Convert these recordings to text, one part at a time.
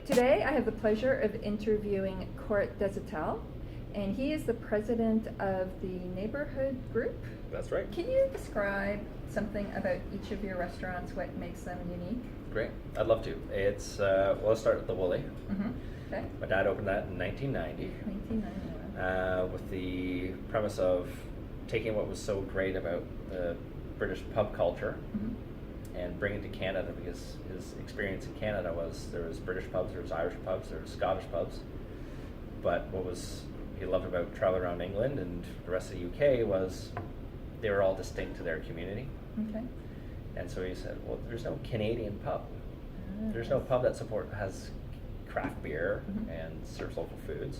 Today I have the pleasure of interviewing Court Desautels, and he is the president of the Neighbourhood Group. That's right. Can you describe something about each of your restaurants, what makes them unique? Great. I'd love to. It's, let's start with the Woolly. Okay. My dad opened that in 1990. 1991. With the premise of taking what was so great about the British pub culture and bringing it to Canada, because his experience in Canada was there was British pubs, there was Irish pubs, there was Scottish pubs. But what he loved about traveling around England and the rest of the UK was they were all distinct to their community. Okay. And so he said, well, there's no Canadian pub. There's no pub that has craft beer and serves local foods.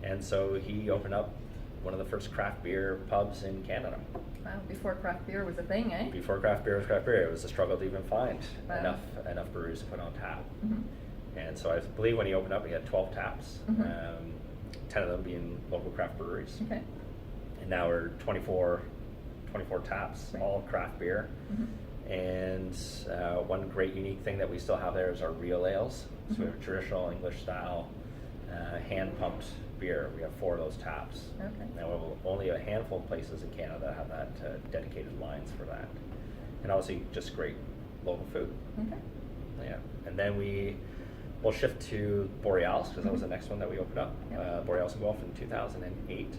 And so he opened up one of the first craft beer pubs in Canada. Wow, before craft beer was a thing, eh? Before craft beer was craft beer, it was a struggle to even find Wow. enough breweries to put on tap. And so I believe when he opened up, he had 12 taps, 10 of them being local craft breweries. Okay. And now we're 24 taps, Right. all craft beer. And one great unique thing that we still have there is our real ales. So we have traditional English style, hand pumped beer. We have 4 of those taps. Okay. Now we have only a handful of places in Canada that have that dedicated lines for that. And obviously just great local food. Okay. Yeah. And then we'll shift to Borealis, because that was the next one that we opened up. Yep. Borealis in Guelph in 2008.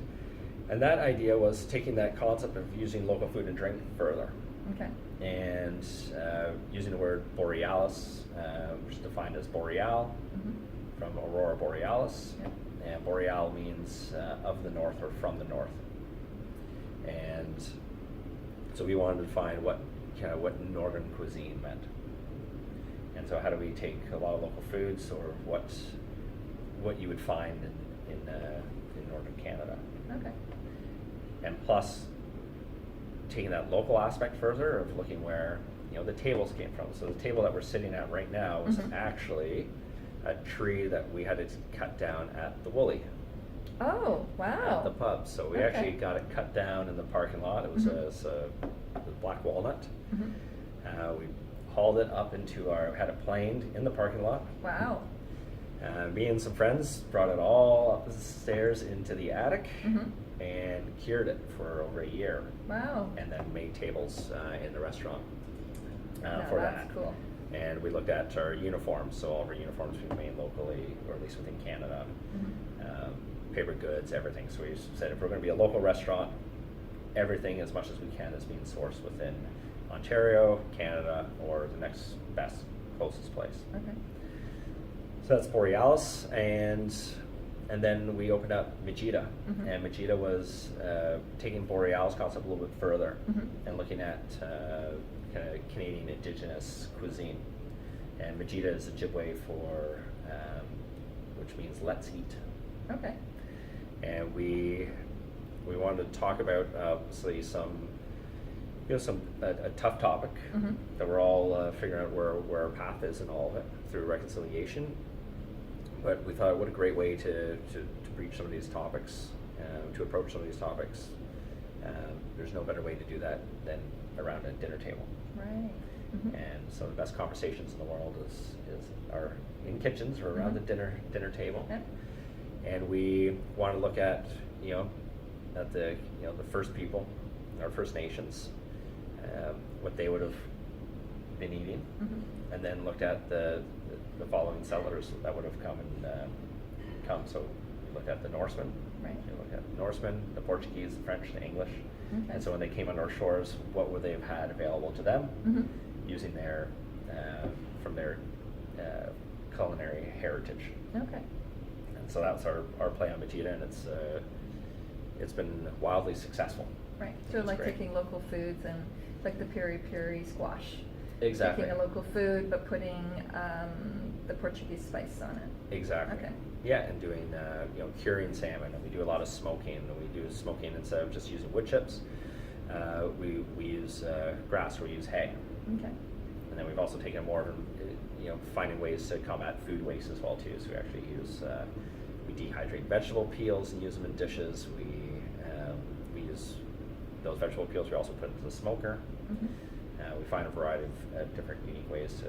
And that idea was taking that concept of using local food and drink further. Okay. And using the word Borealis, which is defined as boreal, from Aurora Borealis. Yep. And boreal means of the north or from the north. And so we wanted to find what northern cuisine meant. And so how do we take a lot of local foods, or what you would find in northern Canada. Okay. And plus taking that local aspect further of looking where the tables came from. So the table that we're sitting at right now was actually a tree that we had to cut down at the Woolly. Oh, wow. At the pub. So we actually got it cut down in the parking lot. It was a black walnut. We hauled it up had it planed in the parking lot. Wow. Me and some friends brought it all up the stairs into the attic and cured it for over a year. Wow. And then made tables in the restaurant Yeah, for that's that. cool. And we looked at our uniforms, so all of our uniforms we made locally, or at least within Canada. Paper goods, everything. So we said if we're going to be a local restaurant, everything as much as we can is being sourced within Ontario, Canada, or the next best, closest place. Okay. So that's Borealis, and then we opened up miijidaa, and miijidaa was taking Borealis concept a little bit further and looking at kind of Canadian Indigenous cuisine. And miijidaa is Ojibwe for, which means let's eat. Okay. And we wanted to talk about obviously a tough topic that we're all figuring out where our path is in all of it through reconciliation. But we thought, what a great way to breach some of these topics, to approach some of these topics. There's no better way to do that than around a dinner table. Right. And some of the best conversations in the world are in kitchens or around the dinner table. Yep. And we want to look at at the first people, our First Nations, what they would have been eating, and then looked at the following settlers that would have come. So we looked at the Norsemen. Right. We looked at the Norsemen, the Portuguese, the French, the English. Okay. And so when they came on our shores, what would they have had available to them, using their from their culinary heritage. Okay. And so that's our play on miijidaa, and it's been wildly successful. Right. So It's like great. taking local foods and like the piri squash. Exactly. Taking a local food but putting the Portuguese spice on it. Exactly. Okay. Yeah, and doing curing salmon, and we do a lot of smoking. And we do smoking instead of just using wood chips. We use grass, or we use hay. Okay. And then we've also taken more of finding ways to combat food waste as well too. So we actually use we dehydrate vegetable peels and use them in dishes. We use those vegetable peels. We also put into the smoker. We find a variety of different unique ways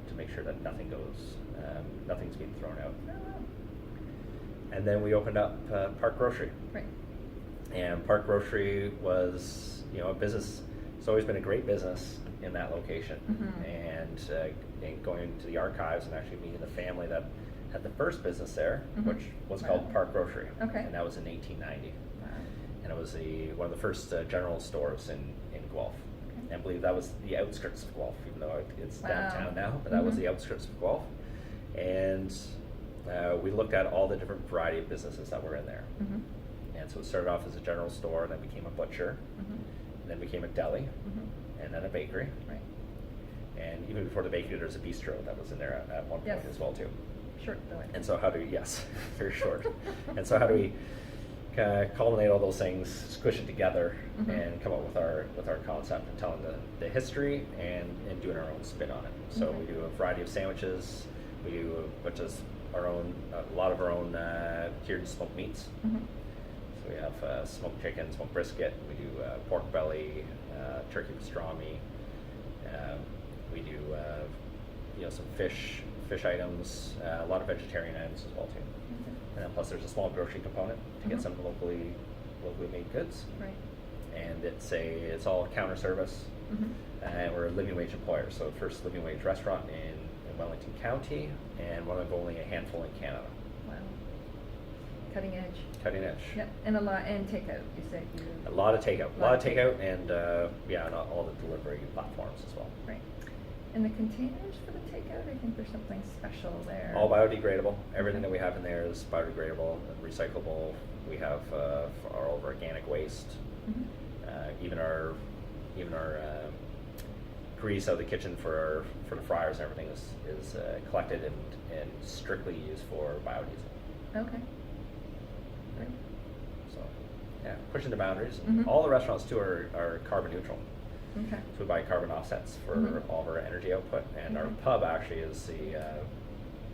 to make sure that nothing's being thrown out. Oh, wow. And then we opened up Park Grocery. Right. And Park Grocery was, a business. It's always been a great business in that location. And going into the archives and actually meeting the family that had the first business there, which was called Park Grocery. Okay. And that was in 1890. Wow. And it was one of the first general stores in Guelph. Okay. And I believe that was the outskirts of Guelph, even though it's Wow. downtown now, but that was the outskirts of Guelph. And we looked at all the different variety of businesses that were in there. And so it started off as a general store, then became a butcher, then became a deli, and then a bakery. Right. And even before the bakery, there was a bistro that was in there at one point as well too. Short though. And so yes, very short. And so how do we culminate all those things, squish it together, and come up with our concept and telling the history and doing our own spin on it. So we do a variety of sandwiches. We do a lot of our own cured smoked meats. So we have smoked chicken, smoked brisket. We do pork belly, turkey pastrami. We do some fish items, a lot of vegetarian items as well too. And then plus there's a small grocery component to get some locally made goods. Right. And it's all counter service. And we're a living wage employer, so first living wage restaurant in Wellington County, and one of only a handful in Canada. Wow. Cutting edge. Cutting edge. Yep. And takeout. You said you. A lot of takeout. And and all the delivery platforms as well. Right. And the containers for the takeout, I think there's something special there. All biodegradable. Everything that we have in there is biodegradable and recyclable. We have all of our organic waste. Even our grease out of the kitchen for the fryers and everything is collected and strictly used for biodiesel. Okay. Great. So, pushing the boundaries. Mhm. All the restaurants too are carbon neutral. Okay. So we buy carbon offsets for all of our energy output, and our pub actually is the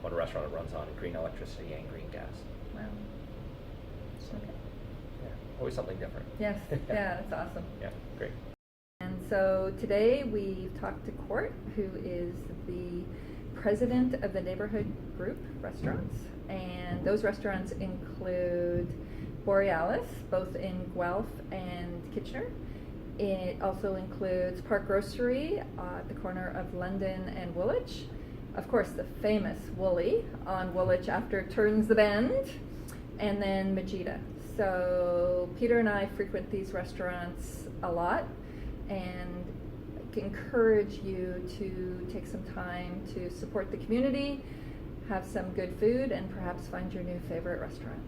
one restaurant that runs on green electricity and green gas. Wow. So, Okay. always something different. Yes. Yeah, that's awesome. Yeah, great. And so today we've talked to Court, who is the president of the Neighbourhood Group restaurants. And those restaurants include Borealis, both in Guelph and Kitchener. It also includes Park Grocery at the corner of London and Woolwich. Of course, the famous Woolly on Woolwich after it turns the bend. And then miijidaa. So Peter and I frequent these restaurants a lot, and encourage you to take some time to support the community, have some good food, and perhaps find your new favorite restaurant.